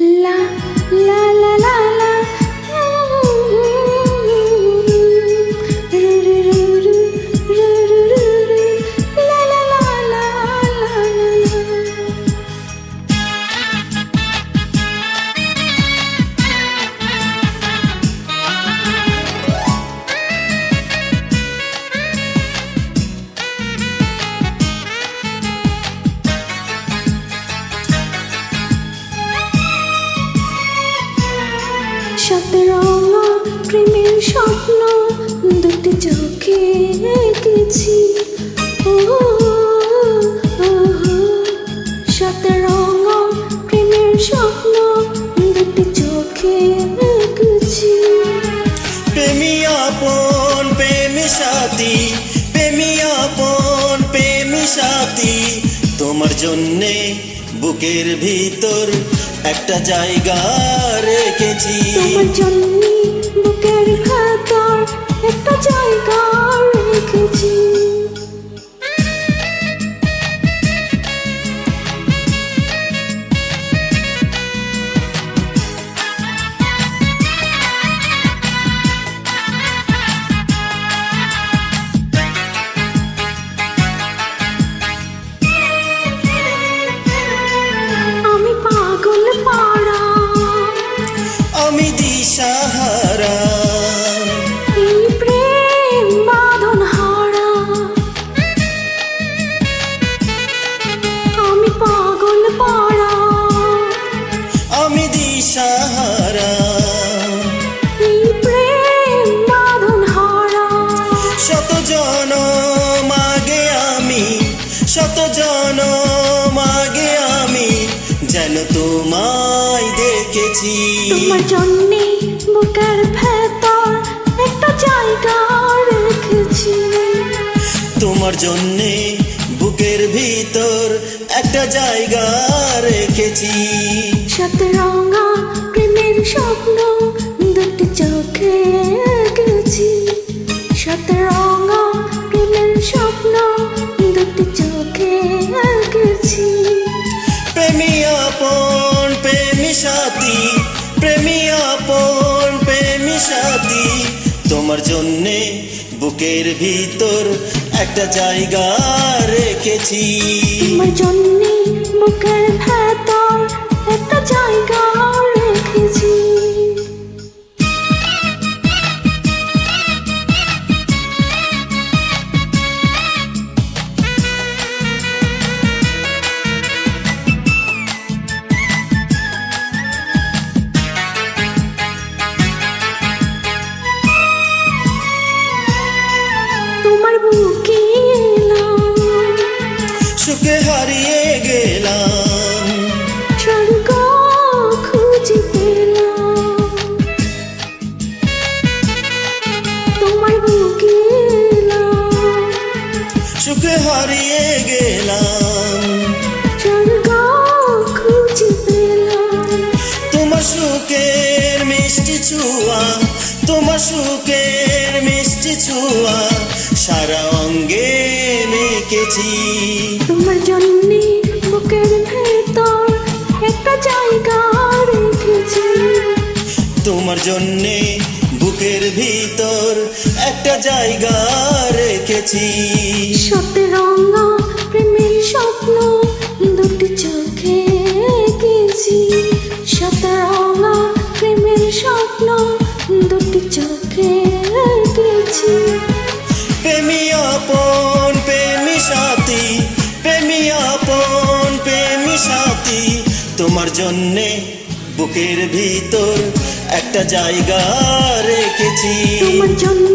La la la la la. La la la la la. সতেরঙা প্রেমের স্বপ্ন দুটি চোখে এঁকেছি। সতেরঙা প্রেমের স্বপ্ন দুটি চোখে এঁকেছি। প্রেমী আপন প্রেমী সাথী, প্রেমী আপন প্রেমী সাথী, তোমার জন্যে বুকের ভিতর একটা জায়গা রেখেছি। তোমার জন্য বুকের ভেতর একটা জায়গা রেখেছি। আমি পাগল পাড়া, আমি দিশাহারা, এই প্রেম বাঁধন হারা। আমি পাগল পাড়া, আমি দিশাহারা, এই প্রেম বাঁধন হারা। শত জনম আগে আমি, শত জনম আগে আমি যেন তোমায় দেখেছি। তোমার জন্যে বুকের ভেতর একটা জায়গা রেখেছি। তোমার জন্যে বুকের ভিতর একটা জায়গা রেখেছি। সতেরঙা প্রেমের স্বপ্ন দুটি চোখে এঁকেছি। সতেরঙা প্রেমের স্বপ্ন দুটি চোখে এঁকেছি। প্রেমী আপন প্রেমী সাথী, প্রেমী আপন প্রেমী সাথী, তোমার জন্যে বুকের ভিতর একটা জায়গা রেখেছি। তোমার জন্যে বুকের ভেতর একটা জায়গা রেখেছি। তোমার বুকে এলাম, সুখে হারিয়ে গেলাম, স্বর্গ খুঁজে পেলাম। তোমার বুকে এলাম, সুখে হারিয়ে গেলাম, স্বর্গ খুঁজে পেলাম। তোমার সুখের মিষ্টি ছোঁয়া, তোমার সুখের মিষ্টি ছোঁয়া সারা অঙ্গে মেখেছি। তোমার জন্যে বুকের ভেতর একটা জায়গা রেখেছি। তোমার জন্যে বুকের ভিতর একটা জায়গা রেখেছি। সতেরঙা প্রেমের স্বপ্ন দুটি চোখে এঁকেছি। সতেরঙা প্রেমের স্বপ্ন দুটি চোখে এঁকেছি। প্রেমী আপন প্রেমী সাথী, প্রেমী আপন প্রেমী সাথী, তোমার জন্যে বুকের ভিতর একটা জায়গা রেখেছি। তোমার জন্য